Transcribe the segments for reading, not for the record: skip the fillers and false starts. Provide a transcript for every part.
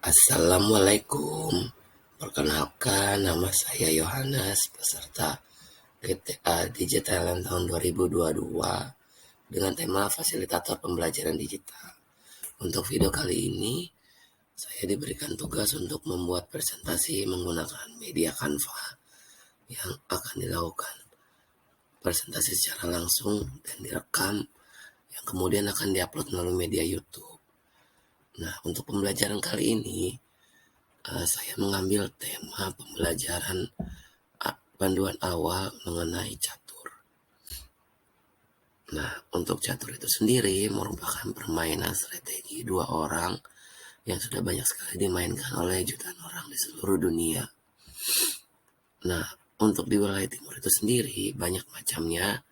Assalamualaikum. Perkenalkan, nama saya Yohanes, peserta PTA Digital tahun 2022 dengan tema Fasilitator Pembelajaran Digital. Untuk video kali ini, saya diberikan tugas untuk membuat presentasi menggunakan media Canva yang akan dilakukan presentasi secara langsung dan direkam yang kemudian akan diupload melalui media YouTube. Nah, untuk pembelajaran kali ini, saya mengambil tema pembelajaran panduan awal mengenai catur. Nah, untuk catur itu sendiri merupakan permainan strategi dua orang yang sudah banyak sekali dimainkan oleh jutaan orang di seluruh dunia. Nah, untuk di wilayah timur itu sendiri banyak macamnya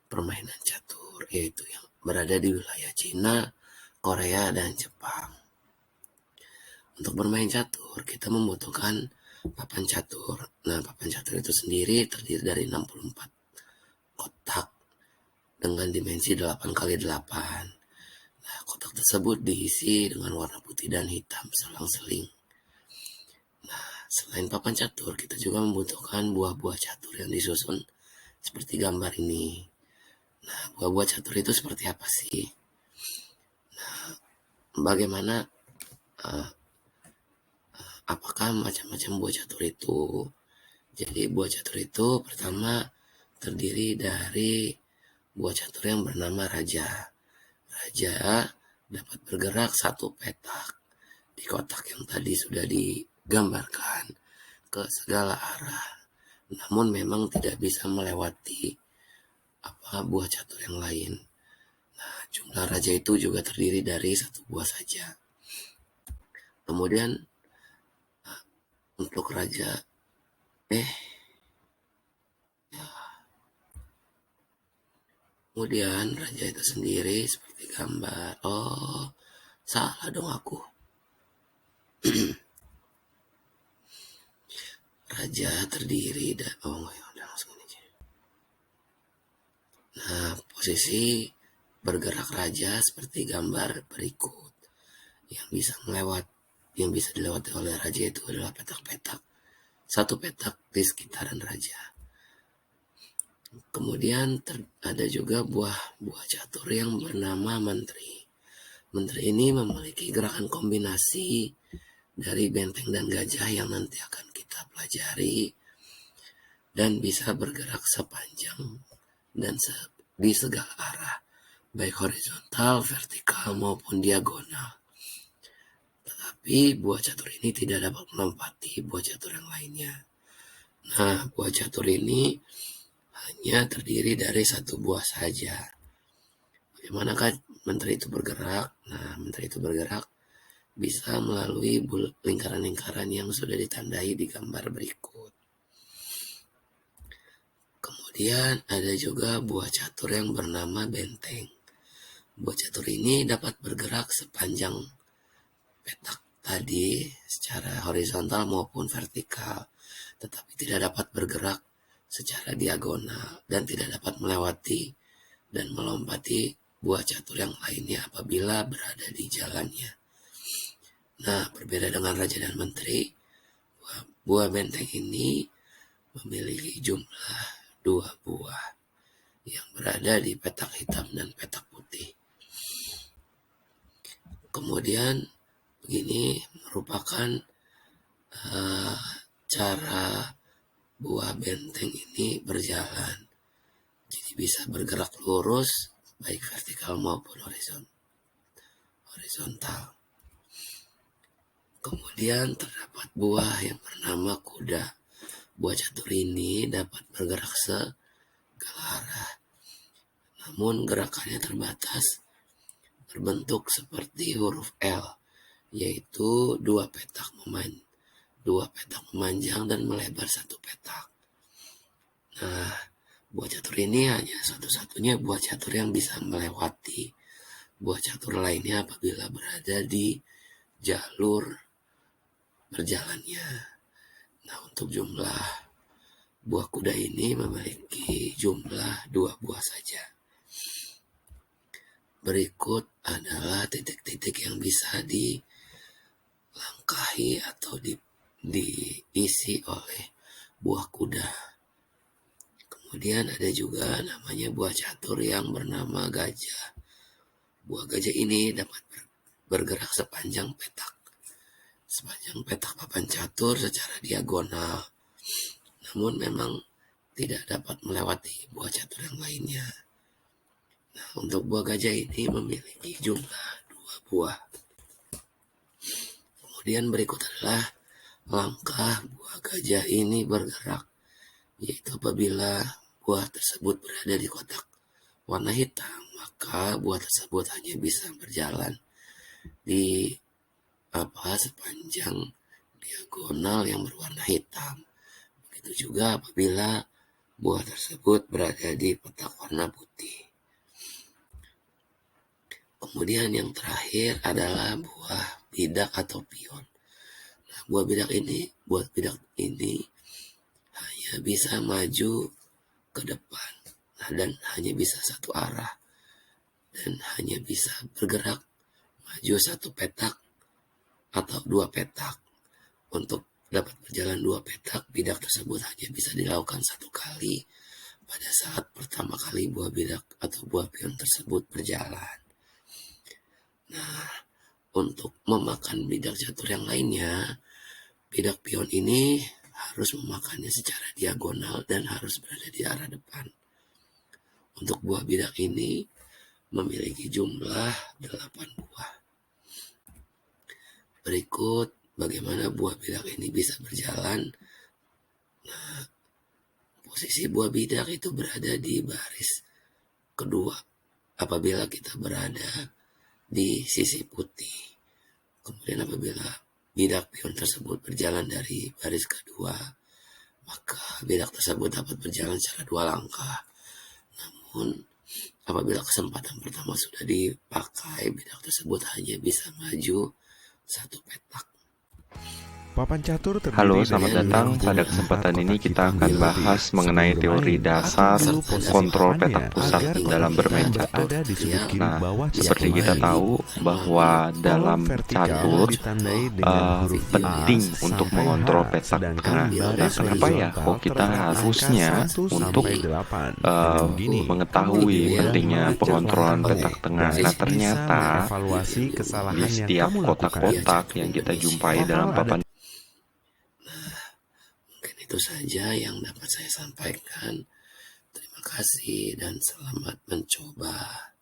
permainan catur, yaitu yang berada di wilayah Cina, Korea, dan Jepang. Untuk bermain catur, kita membutuhkan papan catur. Nah, papan catur itu sendiri terdiri dari 64 kotak dengan dimensi 8x8. Nah, kotak tersebut diisi dengan warna putih dan hitam selang-seling. Nah, selain papan catur, kita juga membutuhkan buah-buah catur yang disusun seperti gambar ini. Nah, buah-buah catur itu seperti apa sih? Nah, bagaimana apakah macam-macam buah catur itu? Jadi buah catur itu pertama terdiri dari buah catur yang bernama raja. Raja dapat bergerak satu petak di kotak yang tadi sudah digambarkan ke segala arah. Namun memang tidak bisa melewati buah catur yang lain. Nah, jumlah raja itu juga terdiri dari satu buah saja. Kemudian untuk raja Kemudian raja itu sendiri seperti gambar. Oh, salah dong aku. Raja terdiri dari udah langsung aja. Nah, posisi bergerak raja seperti gambar berikut. Yang bisa dilewati oleh raja itu adalah petak-petak. Satu petak di sekitaran raja. Kemudian ada juga buah catur yang bernama menteri. Menteri ini memiliki gerakan kombinasi dari benteng dan gajah yang nanti akan kita pelajari dan bisa bergerak sepanjang dan di segala arah, baik horizontal, vertikal maupun diagonal. Tetapi buah catur ini tidak dapat melempati buah catur yang lainnya. Nah, buah catur ini hanya terdiri dari satu buah saja. Bagaimanakah menteri itu bergerak? Nah, menteri itu bergerak bisa melalui lingkaran-lingkaran yang sudah ditandai di gambar berikut. Kemudian ada juga buah catur yang bernama benteng. Buah catur ini dapat bergerak sepanjang petak tadi secara horizontal maupun vertikal, tetapi tidak dapat bergerak secara diagonal dan tidak dapat melewati dan melompati buah catur yang lainnya apabila berada di jalannya. Nah, berbeda dengan raja dan menteri, buah benteng ini memiliki jumlah 2 buah yang berada di petak hitam dan petak putih. Kemudian begini merupakan cara buah benteng ini berjalan. Jadi bisa bergerak lurus baik vertikal maupun horizontal. Kemudian terdapat buah yang bernama kuda. Buah catur ini dapat bergerak segala arah. Namun gerakannya terbatas, berbentuk seperti huruf L, yaitu dua petak memanjang dan melebar satu petak. Nah, buah catur ini hanya satu-satunya buah catur yang bisa melewati buah catur lainnya apabila berada di jalur berjalannya. Nah, untuk jumlah buah kuda ini memiliki jumlah 2 buah saja. Berikut adalah titik-titik yang bisa dilangkahi dilangkahi atau diisi oleh buah kuda. Kemudian ada juga namanya buah catur yang bernama gajah. Buah gajah ini dapat bergerak sepanjang petak papan catur secara diagonal. Namun memang tidak dapat melewati buah catur yang lainnya. Nah, untuk buah gajah ini memiliki jumlah 2 buah. Kemudian berikut adalah langkah buah gajah ini bergerak, yaitu apabila buah tersebut berada di kotak warna hitam, maka buah tersebut hanya bisa berjalan di sepanjang diagonal yang berwarna hitam. Begitu juga apabila buah tersebut berada di kotak warna putih. Kemudian yang terakhir adalah buah bidak atau pion. Nah, buah bidak ini hanya bisa maju ke depan, dan hanya bisa satu arah, dan hanya bisa bergerak maju 1 petak atau 2 petak. Untuk dapat berjalan 2 petak, bidak tersebut hanya bisa dilakukan 1 kali pada saat pertama kali buah bidak atau buah pion tersebut berjalan. Nah, untuk memakan bidak catur yang lainnya, bidak pion ini harus memakannya secara diagonal dan harus berada di arah depan. Untuk buah bidak ini memiliki jumlah 8 buah. Berikut bagaimana buah bidak ini bisa berjalan. Nah, posisi buah bidak itu berada di baris kedua apabila kita berada di sisi putih. Kemudian apabila bidak pion tersebut berjalan dari baris kedua, maka bidak tersebut dapat berjalan secara 2 langkah. Namun apabila kesempatan pertama sudah dipakai, bidak tersebut hanya bisa maju 1 petak. Papan catur terdiri Halo, dari selamat datang. Pada kesempatan ini kita akan bahas mengenai teori dasar kontrol petak pusat dalam bermain catur. Nah, seperti kita tahu bahwa dalam catur penting untuk mengontrol petak tengah. Nah, kenapa ya kok kita harusnya untuk mengetahui pentingnya pengontrolan petak tengah? Nah, ternyata di setiap kotak-kotak yang kita jumpai dalam papan Itu saja yang dapat saya sampaikan. Terima kasih dan selamat mencoba.